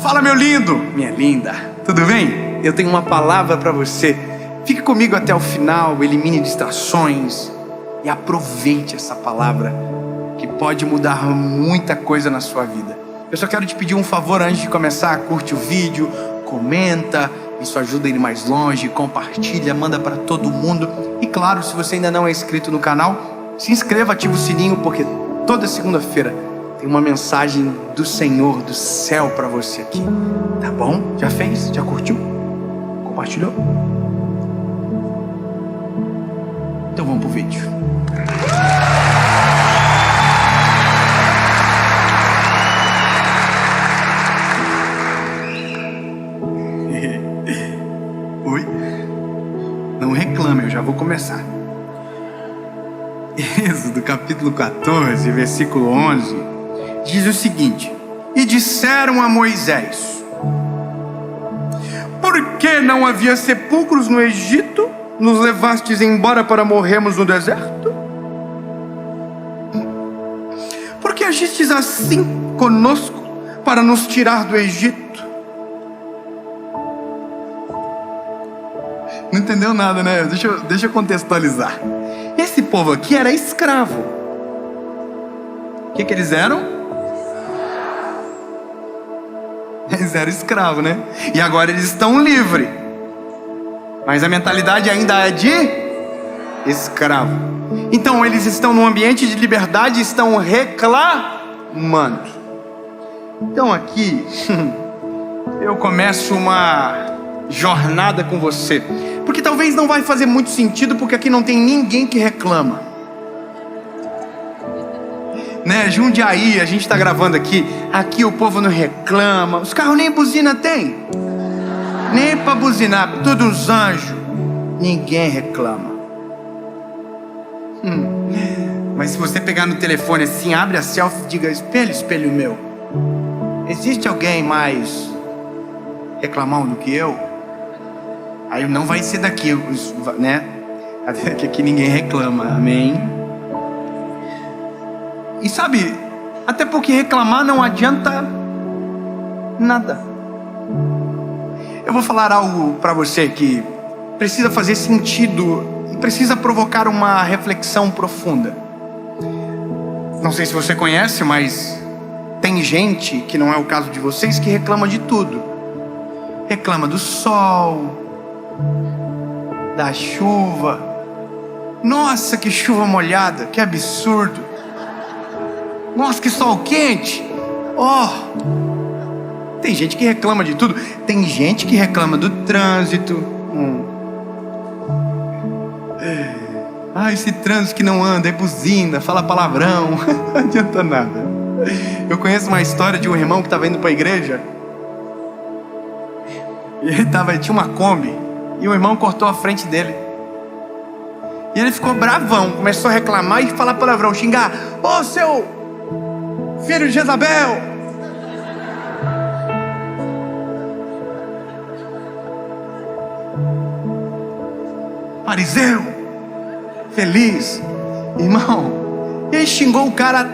Fala, meu lindo, minha linda, tudo bem? Eu tenho uma palavra para você. Fique comigo até o final, elimine distrações e aproveite essa palavra que pode mudar muita coisa na sua vida. Eu só quero te pedir um favor antes de começar. Curte o vídeo, comenta, isso ajuda ele mais longe, compartilha, manda para todo mundo. E claro, se você ainda não é inscrito no canal, se inscreva, ativa o sininho, porque toda segunda-feira tem uma mensagem do Senhor, do céu para você aqui, tá bom? Já fez? Já curtiu? Compartilhou? Então vamos pro vídeo. Oi? Não reclame, eu já vou começar. Êxodo capítulo 14, versículo 11 diz o seguinte: e disseram a Moisés: por que não havia sepulcros no Egito? Nos levastes embora para morrermos no deserto? Por que agistes assim conosco para nos tirar do Egito? Não entendeu nada, né? Deixa eu contextualizar. Esse povo aqui era escravo. O que eles eram? Eles eram escravos, né? E agora eles estão livres. Mas a mentalidade ainda é de escravo. Então eles estão num ambiente de liberdade e estão reclamando. Então aqui eu começo uma jornada com você, porque talvez não vai fazer muito sentido, porque aqui não tem ninguém que reclama, né? Jundiaí, a gente está gravando aqui o povo não reclama, os carros nem buzina tem, nem para buzinar, todos uns anjos, ninguém reclama. Mas se você pegar no telefone assim, abre a selfie e diga: espelho, espelho meu, existe alguém mais reclamão do que eu? Aí não vai ser daqui, né? Até que aqui ninguém reclama, amém? E sabe, até porque reclamar não adianta nada. Eu vou falar algo para você que precisa fazer sentido e precisa provocar uma reflexão profunda. Não sei se você conhece, mas tem gente, que não é o caso de vocês, que reclama de tudo. Reclama do sol, da chuva. Nossa, que chuva molhada, que absurdo. Nossa, que sol quente. Tem gente que reclama de tudo. Tem gente que reclama do trânsito. Esse trânsito que não anda, é buzina, fala palavrão. Não adianta nada. Eu conheço uma história de um irmão que estava indo para a igreja. E ele tinha uma Kombi, e o irmão cortou a frente dele. E ele ficou bravão, começou a reclamar e falar palavrão, xingar: ô seu filho de Jezabel! Fariseu! Feliz! Irmão, ele xingou o cara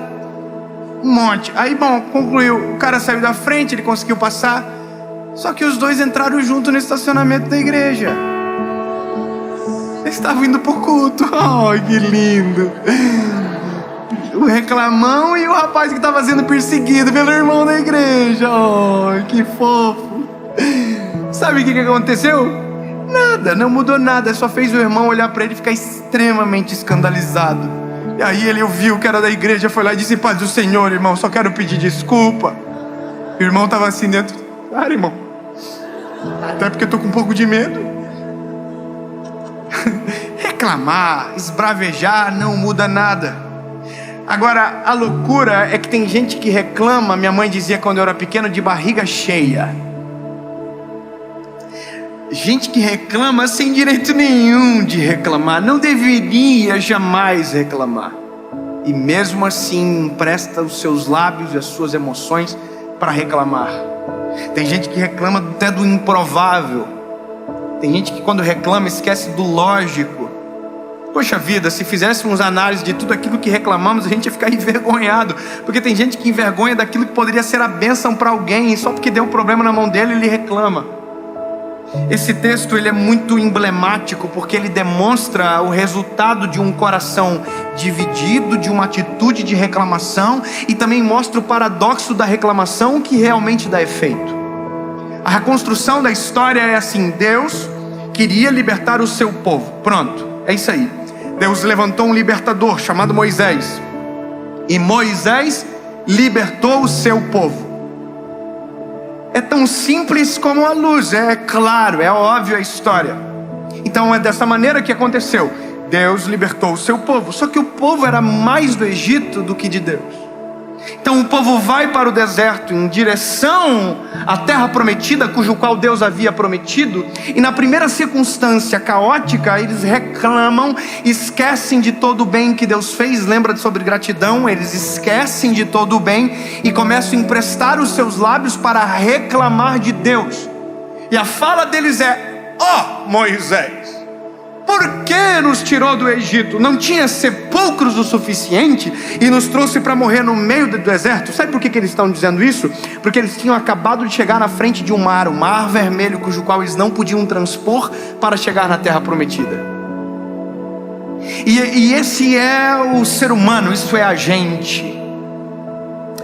um monte. Aí, bom, concluiu, o cara saiu da frente, ele conseguiu passar. Só que os dois entraram junto no estacionamento da igreja. Eles estavam indo pro culto. Que lindo. O reclamão e o rapaz que estava sendo perseguido pelo irmão da igreja. Que fofo. Sabe o que aconteceu? Nada, não mudou nada. Só fez o irmão olhar para ele e ficar extremamente escandalizado. E aí ele ouviu que era da igreja, foi lá e disse: paz do Senhor, irmão, só quero pedir desculpa. O irmão estava assim dentro: cara, irmão, até porque eu tô com um pouco de medo. Reclamar, esbravejar não muda nada. Agora, a loucura é que tem gente que reclama, minha mãe dizia quando eu era pequeno, de barriga cheia. Gente que reclama sem direito nenhum de reclamar, não deveria jamais reclamar. E mesmo assim empresta os seus lábios e as suas emoções para reclamar. Tem gente que reclama até do improvável. Tem gente que quando reclama esquece do lógico. Poxa vida, se fizéssemos análise de tudo aquilo que reclamamos, a gente ia ficar envergonhado, porque tem gente que envergonha daquilo que poderia ser a bênção para alguém, e só porque deu um problema na mão dele, ele reclama. Esse texto ele é muito emblemático, porque ele demonstra o resultado de um coração dividido, de uma atitude de reclamação, e também mostra o paradoxo da reclamação que realmente dá efeito. A reconstrução da história é assim: Deus queria libertar o seu povo, pronto, é isso aí. Deus levantou um libertador chamado Moisés, e Moisés libertou o seu povo. É tão simples como a luz, é claro, é óbvio a história. Então é dessa maneira que aconteceu. Deus libertou o seu povo, só que o povo era mais do Egito do que de Deus. Então o povo vai para o deserto em direção à terra prometida, cujo qual Deus havia prometido, e na primeira circunstância caótica, eles reclamam, esquecem de todo o bem que Deus fez. Lembra sobre gratidão? Eles esquecem de todo o bem e começam a emprestar os seus lábios para reclamar de Deus. E a fala deles é: ó Moisés, por que nos tirou do Egito? Não tinha sepulcros o suficiente e nos trouxe para morrer no meio do deserto? Sabe por que eles estão dizendo isso? Porque eles tinham acabado de chegar na frente de um mar, o Mar Vermelho, cujo qual eles não podiam transpor para chegar na terra prometida. E esse é o ser humano, isso é a gente.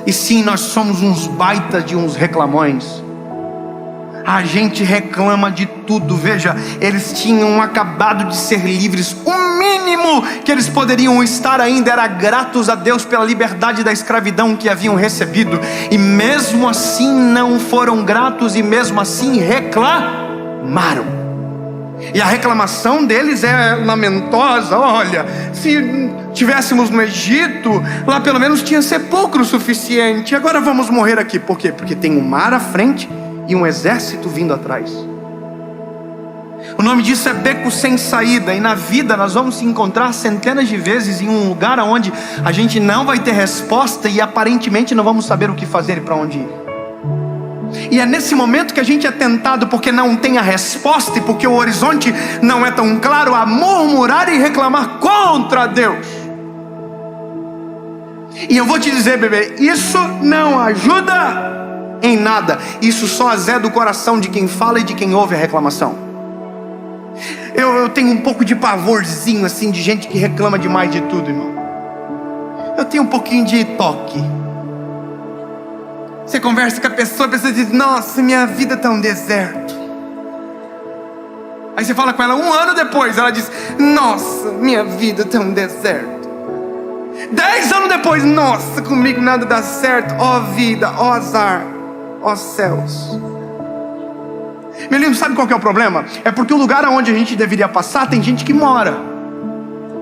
E sim, nós somos uns baitas de uns reclamões. A gente reclama de tudo. Veja, eles tinham acabado de ser livres. O mínimo que eles poderiam estar ainda era gratos a Deus pela liberdade da escravidão que haviam recebido. E mesmo assim não foram gratos, e mesmo assim reclamaram. E a reclamação deles é lamentosa. Olha, se tivéssemos no Egito, lá pelo menos tinha sepulcro suficiente. Agora vamos morrer aqui. Por quê? Porque tem um mar à frente e um exército vindo atrás. O nome disso é beco sem saída. E na vida nós vamos se encontrar centenas de vezes em um lugar onde a gente não vai ter resposta e aparentemente não vamos saber o que fazer e para onde ir. E é nesse momento que a gente é tentado, porque não tem a resposta e porque o horizonte não é tão claro, a murmurar e reclamar contra Deus. E eu vou te dizer, bebê, isso não ajuda em nada. Isso só azeda o coração de quem fala e de quem ouve a reclamação. Eu tenho um pouco de pavorzinho assim de gente que reclama demais de tudo, irmão. Eu tenho um pouquinho de toque. Você conversa com a pessoa diz: nossa, minha vida está um deserto. Aí você fala com ela 1 ano depois, ela diz: nossa, minha vida está um deserto. 10 anos depois: nossa, comigo nada dá certo. Ó vida, ó azar, ó céus. Meu lindo, sabe qual que é o problema? É porque o lugar onde a gente deveria passar tem gente que mora.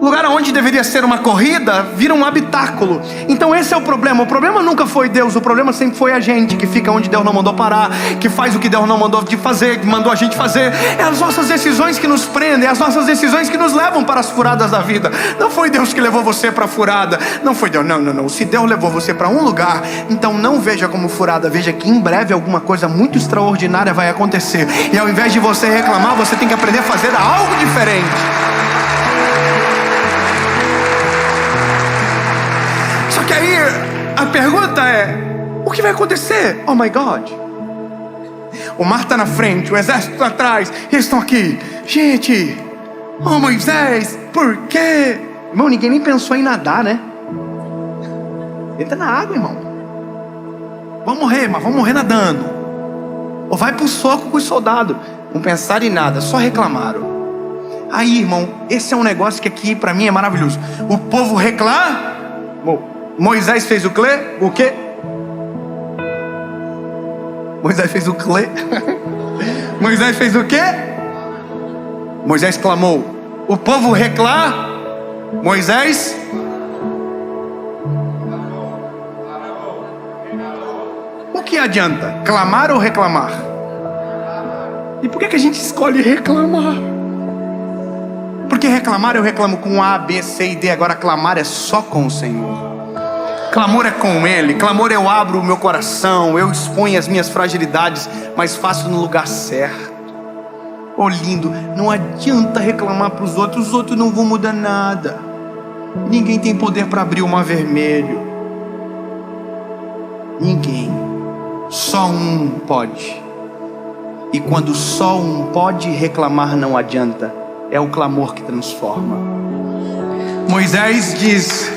O lugar onde deveria ser uma corrida vira um habitáculo. Então esse é o problema. O problema nunca foi Deus, o problema sempre foi a gente, que fica onde Deus não mandou parar, que faz o que Deus não mandou de fazer, que mandou a gente fazer. É as nossas decisões que nos prendem, é as nossas decisões que nos levam para as furadas da vida. Não foi Deus que levou você para a furada. Não foi Deus, não. Se Deus levou você para um lugar, então não veja como furada, veja que em breve alguma coisa muito extraordinária vai acontecer. E ao invés de você reclamar, você tem que aprender a fazer algo diferente. Só que aí a pergunta é: o que vai acontecer? Oh my God, o mar está na frente, o exército está atrás, eles estão aqui. Gente, oh Moisés, por quê? Irmão, ninguém nem pensou em nadar, né? Entra na água, irmão. Vamos morrer, mas vamos morrer nadando. Ou vai pro soco com os soldados. Não pensaram em nada, só reclamaram. Aí, irmão, esse é um negócio que aqui para mim é maravilhoso. O povo reclamou. Moisés fez o quê? Moisés fez o quê? Moisés fez o quê? Moisés clamou. O povo reclamou. Moisés o que adianta? Clamar ou reclamar? E por que a gente escolhe reclamar? Porque reclamar eu reclamo com A, B, C e D. Agora clamar é só com o Senhor. Clamor é com Ele. Clamor eu abro o meu coração, eu exponho as minhas fragilidades, mas faço no lugar certo. Oh, lindo, não adianta reclamar para os outros não vão mudar nada. Ninguém tem poder para abrir o mar vermelho. Ninguém. Só um pode. E quando só um pode, reclamar não adianta. É o clamor que transforma. Moisés diz: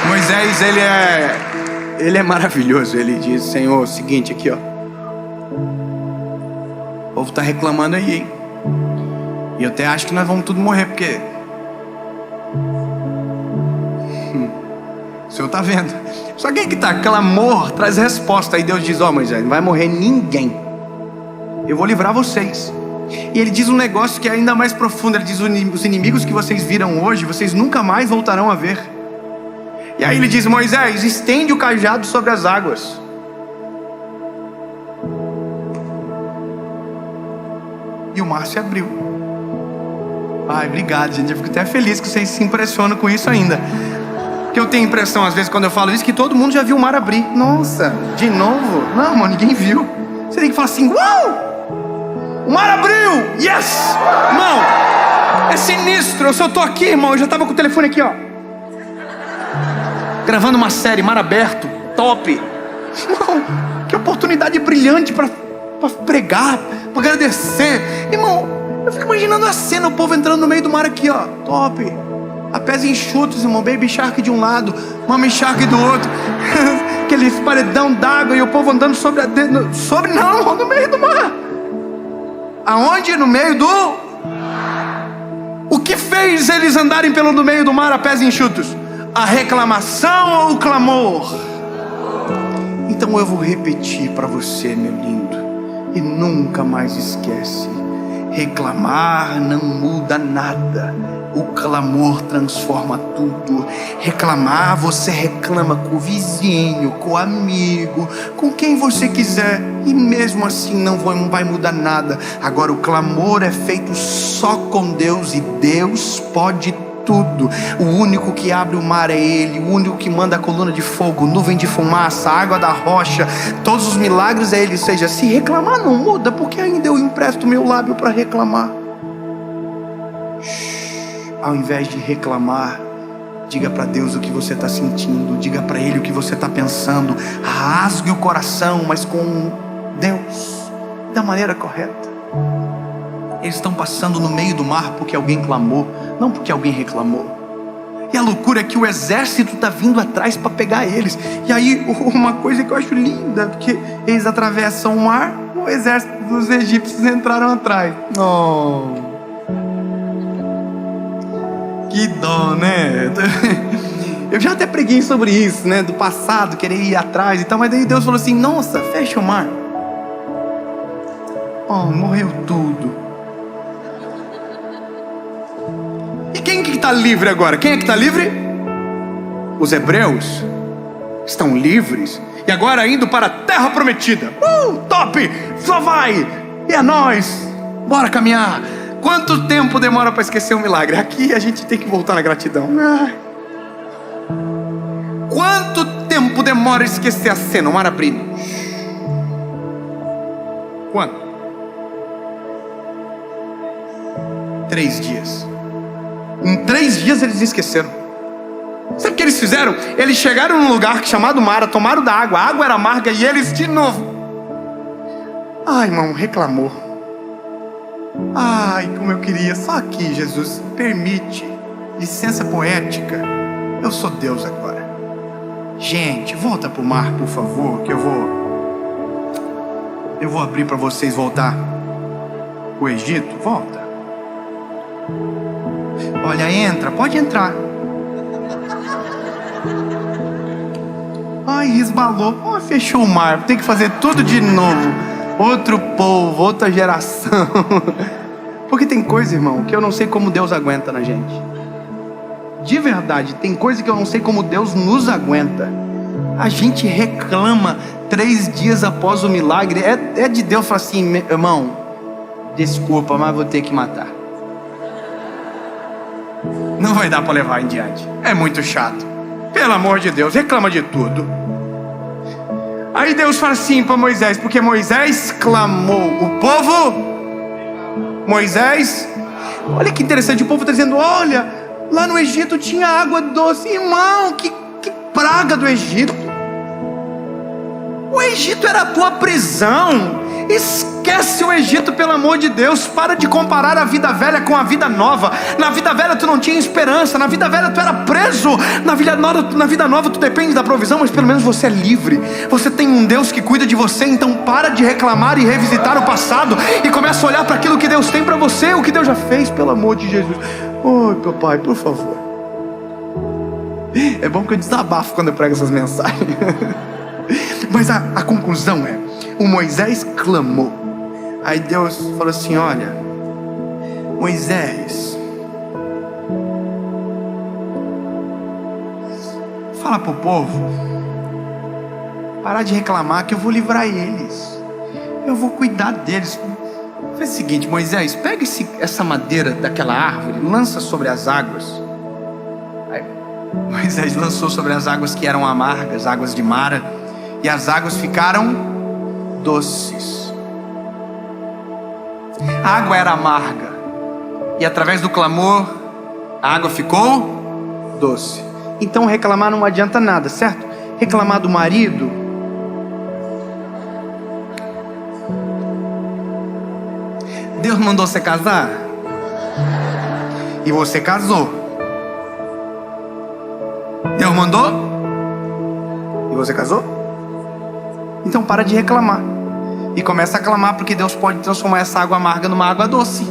Moisés, ele é maravilhoso. Ele diz: Senhor, é o seguinte aqui, ó. O povo está reclamando aí, hein? E eu até acho que nós vamos tudo morrer, porque o Senhor está vendo. Só que aí que tá, clamor traz resposta. Aí Deus diz: ó, Moisés, não vai morrer ninguém. Eu vou livrar vocês. E ele diz um negócio que é ainda mais profundo. Ele diz: os inimigos que vocês viram hoje, vocês nunca mais voltarão a ver. E aí ele diz: Moisés, estende o cajado sobre as águas. E o mar se abriu. Ai, obrigado, gente. Eu fico até feliz que vocês se impressionam com isso ainda. Porque eu tenho a impressão, às vezes, quando eu falo isso, que todo mundo já viu o mar abrir. Nossa, de novo? Não, mano, ninguém viu. Você tem que falar assim: uau! O mar abriu! Yes! Irmão, é sinistro. Se eu tô aqui, irmão, eu já tava com o telefone aqui, ó, gravando uma série, mar aberto, top. Irmão, que oportunidade brilhante para pregar, para agradecer. Irmão, eu fico imaginando a cena, o povo entrando no meio do mar aqui, ó, top. A pés enxutos, irmão, baby shark de um lado, mama shark do outro. Aqueles paredão d'água e o povo andando sobre não, no meio do mar. Aonde? No meio do... O que fez eles andarem no meio do mar a pés enxutos? A reclamação ou o clamor? Então eu vou repetir para você, meu lindo, e nunca mais esquece: reclamar não muda nada. O clamor transforma tudo. Reclamar, você reclama com o vizinho, com o amigo, com quem você quiser, e mesmo assim não vai mudar nada. Agora o clamor é feito só com Deus, e Deus pode tudo. O único que abre o mar é Ele. O único que manda a coluna de fogo, nuvem de fumaça, água da rocha, todos os milagres é Ele. Ou seja, se reclamar não muda, porque ainda eu empresto meu lábio para reclamar. Ao invés de reclamar, diga para Deus o que você está sentindo. Diga para Ele o que você está pensando. Rasgue o coração, mas com Deus, da maneira correta. Eles estão passando no meio do mar porque alguém clamou, não porque alguém reclamou. E a loucura é que o exército está vindo atrás para pegar eles. E aí uma coisa que eu acho linda, porque eles atravessam o mar, o exército dos egípcios entraram atrás. Oh, que dó, né? Eu já até preguei sobre isso, né? Do passado, querer ir atrás e tal. Mas daí Deus falou assim: nossa, fecha o mar. Oh, morreu tudo. E quem que está livre agora? Quem é que está livre? Os hebreus estão livres. E agora indo para a terra prometida. Top! Só vai! E é nós! Bora caminhar! Quanto tempo demora para esquecer o milagre? Aqui a gente tem que voltar na gratidão. Quanto tempo demora esquecer a cena, o mar abrindo? Quanto? 3 dias. Em 3 dias eles esqueceram. Sabe o que eles fizeram? Eles chegaram num lugar chamado Mara, tomaram da água, a água era amarga e eles de novo. Ai, irmão, reclamou. Ai, como eu queria. Só aqui, Jesus, permite. Licença poética. Eu sou Deus agora. Gente, volta pro mar, por favor, que eu vou abrir para vocês voltar o Egito. Volta. Olha, entra, pode entrar. Ai, resbalou. Oh, fechou o mar. Tem que fazer tudo de novo. Outro povo, outra geração. Porque tem coisa, irmão, que eu não sei como Deus aguenta na gente. De verdade, tem coisa que eu não sei como Deus nos aguenta. A gente reclama 3 dias após o milagre. É de Deus falar assim: irmão, desculpa, mas vou ter que matar. Não vai dar para levar em diante. É muito chato. Pelo amor de Deus, reclama de tudo. Aí Deus fala assim para Moisés, porque Moisés clamou, o povo, Moisés, olha que interessante, o povo está dizendo, olha, lá no Egito tinha água doce. Irmão, que praga do Egito. O Egito era a tua prisão. Esquece o Egito, pelo amor de Deus. Para de comparar a vida velha com a vida nova. Na vida velha tu não tinha esperança, na vida velha tu era preso, na vida nova tu depende da provisão, mas pelo menos você é livre. Você tem um Deus que cuida de você. Então para de reclamar e revisitar o passado e começa a olhar para aquilo que Deus tem para você, o que Deus já fez, pelo amor de Jesus. Oi, papai, por favor. É bom que eu desabafo quando eu prego essas mensagens. Mas a conclusão é, o Moisés clamou. Aí Deus falou assim, olha, Moisés, fala pro povo parar de reclamar que eu vou livrar eles, eu vou cuidar deles. Faz o seguinte, Moisés, pega essa madeira daquela árvore, lança sobre as águas. Aí Moisés lançou sobre as águas que eram amargas, águas de Mara, e as águas ficaram doces. A água era amarga, e através do clamor a água ficou doce. Então reclamar não adianta nada, certo? Reclamar do marido, Deus mandou você casar e você casou. Deus mandou e você casou. Então para de reclamar e começa a clamar, porque Deus pode transformar essa água amarga numa água doce.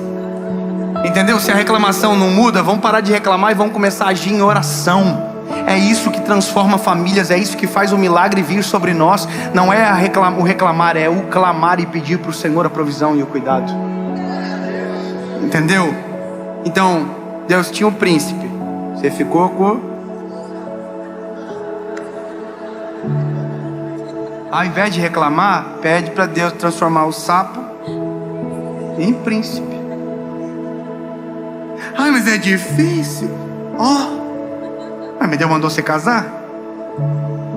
Entendeu? Se a reclamação não muda, vamos parar de reclamar e vamos começar a agir em oração. É isso que transforma famílias, é isso que faz o milagre vir sobre nós. Não é o reclamar, é o clamar e pedir para o Senhor a provisão e o cuidado. Entendeu? Então Deus tinha um príncipe, você ficou com... Ao invés de reclamar, pede para Deus transformar o sapo em príncipe. Ai, mas é difícil. Mas Deus mandou você casar?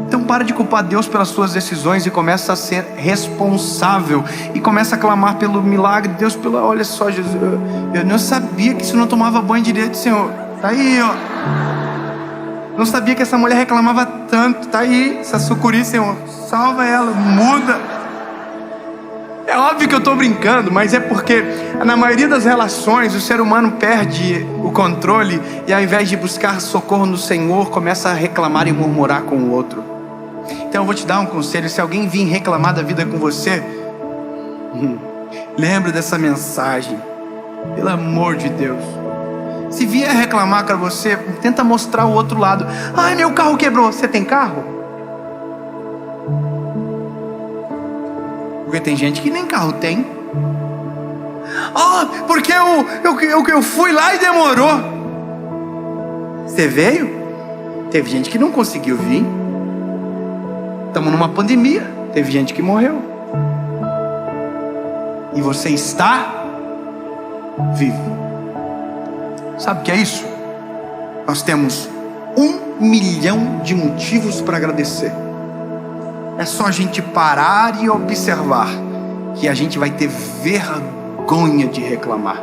Então para de culpar Deus pelas suas decisões e começa a ser responsável. E começa a clamar pelo milagre. Deus, olha só, Jesus, eu não sabia que isso não tomava banho direito, Senhor. Tá aí, ó. Não sabia que essa mulher reclamava tanto. Tá aí, essa sucuri, Senhor. Salva ela, muda. É óbvio que eu estou brincando, mas é porque na maioria das relações o ser humano perde o controle e ao invés de buscar socorro no Senhor, começa a reclamar e murmurar com o outro. Então eu vou te dar um conselho: se alguém vir reclamar da vida com você, lembra dessa mensagem, pelo amor de Deus. Se vier reclamar com você, tenta mostrar o outro lado. Ai, meu carro quebrou. Você tem carro? Porque tem gente que nem carro tem. Porque eu fui lá e demorou. Você veio? Teve gente que não conseguiu vir. Estamos numa pandemia. Teve gente que morreu. E você está vivo. Sabe o que é isso? Nós temos 1 milhão de motivos para agradecer. É só a gente parar e observar que a gente vai ter vergonha de reclamar.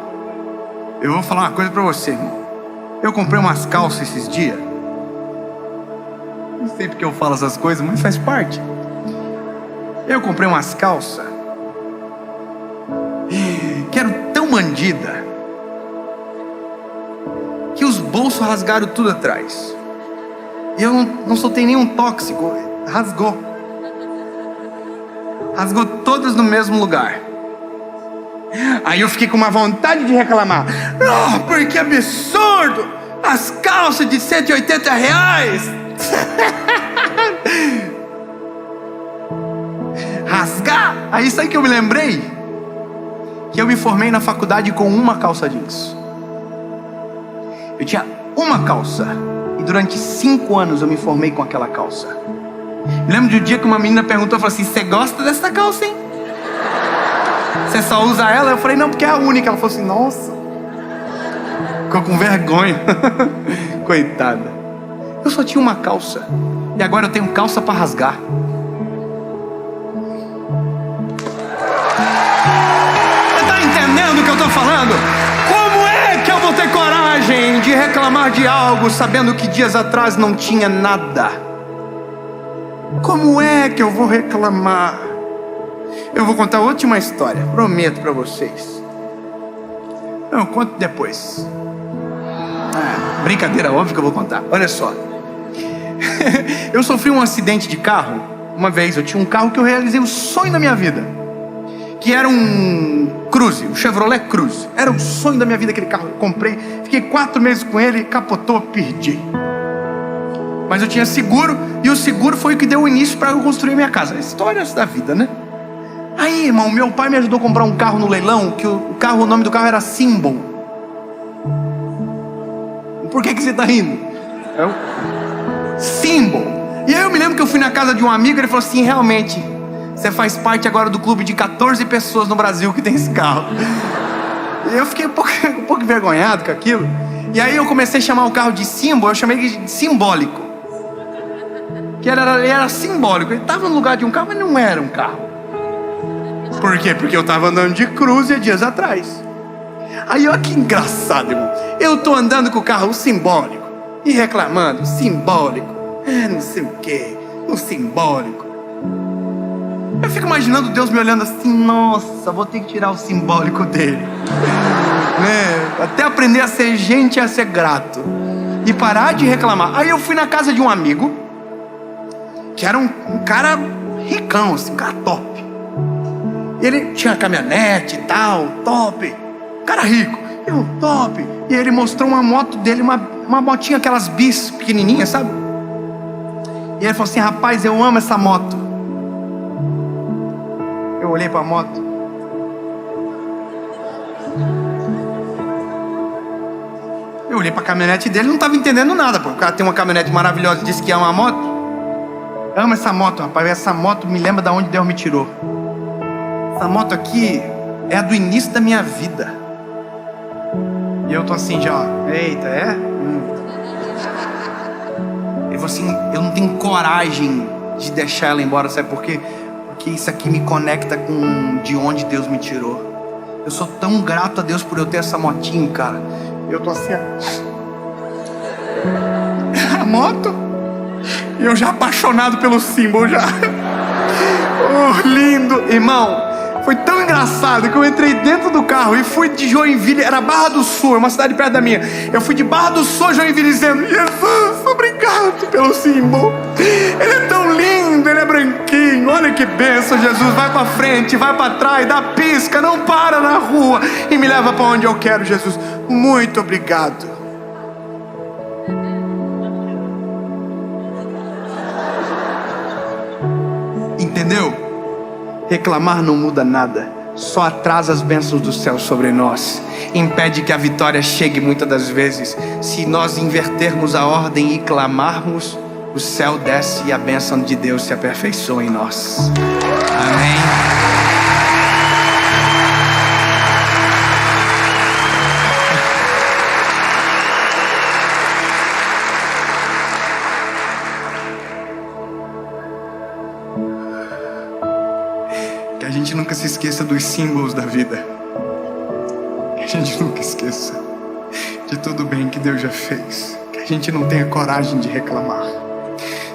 Eu vou falar uma coisa para você, irmão. Eu comprei umas calças esses dias. Não sei porque eu falo essas coisas, mas faz parte. Eu comprei umas calças que eram tão bandida que os bolsos rasgaram tudo atrás. E eu não soltei nenhum tóxico. Rasgou todas no mesmo lugar. Aí eu fiquei com uma vontade de reclamar. Porque absurdo! As calças de R$180. Rasgar? Aí sabe que eu me lembrei? Que eu me formei na faculdade com uma calça jeans. Eu tinha uma calça. E durante 5 anos eu me formei com aquela calça. Me lembro de um dia que uma menina perguntou, falou assim: você gosta dessa calça, hein? Você só usa ela? Eu falei, não, porque é a única. Ela falou assim, nossa. Ficou com vergonha. Coitada. Eu só tinha uma calça. E agora eu tenho calça para rasgar. de reclamar de algo sabendo que dias atrás não tinha nada? Como é que eu vou reclamar? Eu vou contar a última história, prometo para vocês. Não, eu conto depois. Brincadeira, óbvio que eu vou contar. Olha só. Eu sofri um acidente de carro. Uma vez eu tinha um carro que eu realizei o sonho da minha vida, que era um Cruze, um Chevrolet Cruze. Era o sonho da minha vida aquele carro. Eu comprei, fiquei 4 meses com ele, capotou, perdi. Mas eu tinha seguro, e o seguro foi o que deu o início para eu construir minha casa. Histórias da vida, né? Aí, irmão, meu pai me ajudou a comprar um carro no leilão, que o nome do carro era Symbol. Por que você está rindo? Symbol. E aí eu me lembro que eu fui na casa de um amigo, ele falou assim: realmente, você faz parte agora do clube de 14 pessoas no Brasil que tem esse carro. E eu fiquei um pouco envergonhado com aquilo. E aí eu comecei a chamar o carro de Symbol, eu chamei de simbólico. Que ele era simbólico, ele estava no lugar de um carro, mas não era um carro. Por quê? Porque eu estava andando de Cruze há dias atrás. Aí olha que engraçado, irmão. Eu tô andando com o carro simbólico e reclamando, simbólico, não sei o que, o simbólico. Eu fico imaginando Deus me olhando assim: nossa, vou ter que tirar o simbólico dele, né? Até aprender a ser gente e a ser grato e parar de reclamar. Aí eu fui na casa de um amigo que era um cara ricão, assim, um cara top. Ele tinha caminhonete e tal, top, cara rico, eu top. E ele mostrou uma moto dele, uma motinha, aquelas bis pequenininhas, sabe? E ele falou assim: rapaz, eu amo essa moto. Eu olhei para a moto. Eu olhei para a caminhonete dele, não estava entendendo nada, porque o cara tem uma caminhonete maravilhosa e disse que ama a moto. Eu amo essa moto, rapaz. Essa moto me lembra de onde Deus me tirou. Essa moto aqui é a do início da minha vida. E eu tô assim já, ó. Eita, é? Ele falou assim: eu não tenho coragem de deixar ela embora, sabe por quê? Porque isso aqui me conecta com de onde Deus me tirou. Eu sou tão grato a Deus por eu ter essa motinha, cara. Eu tô assim, a moto, e eu já apaixonado pelo Symbol já. Oh, lindo, irmão. Foi tão engraçado que eu entrei dentro do carro e fui de Joinville, era Barra do Sul, é uma cidade perto da minha. Eu fui de Barra do Sul a Joinville dizendo: Jesus, obrigado pelo Symbol. Ele é tão lindo, ele é branquinho, olha que bênção, Jesus. Vai pra frente, vai pra trás, dá pisca, não para na rua e me leva pra onde eu quero, Jesus. Muito obrigado. Entendeu? Reclamar não muda nada, só atrasa as bênçãos do céu sobre nós, impede que a vitória chegue muitas das vezes. Se nós invertermos a ordem e clamarmos, o céu desce e a bênção de Deus se aperfeiçoa em nós. Amém. Que a gente nunca se esqueça dos símbolos da vida. Que a gente nunca esqueça de tudo bem que Deus já fez. Que a gente não tenha coragem de reclamar.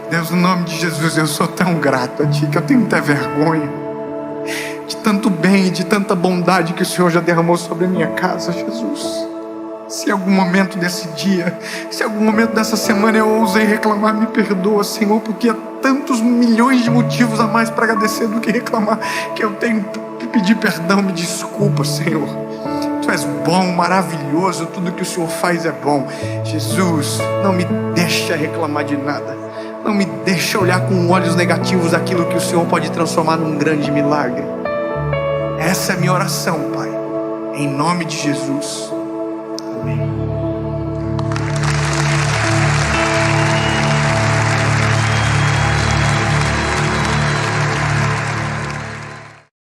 Deus, no nome de Jesus, eu sou tão grato a Ti que eu tenho muita vergonha de tanto bem e de tanta bondade que o Senhor já derramou sobre a minha casa, Jesus. Se em algum momento desse dia, se em algum momento dessa semana eu ousei reclamar, me perdoa, Senhor, porque há tantos milhões de motivos a mais para agradecer do que reclamar, que eu tenho que pedir perdão. Me desculpa, Senhor. Tu és bom, maravilhoso, tudo que o Senhor faz é bom. Jesus, não me deixa reclamar de nada. Não me deixa olhar com olhos negativos aquilo que o Senhor pode transformar num grande milagre. Essa é a minha oração, Pai, em nome de Jesus. Amém.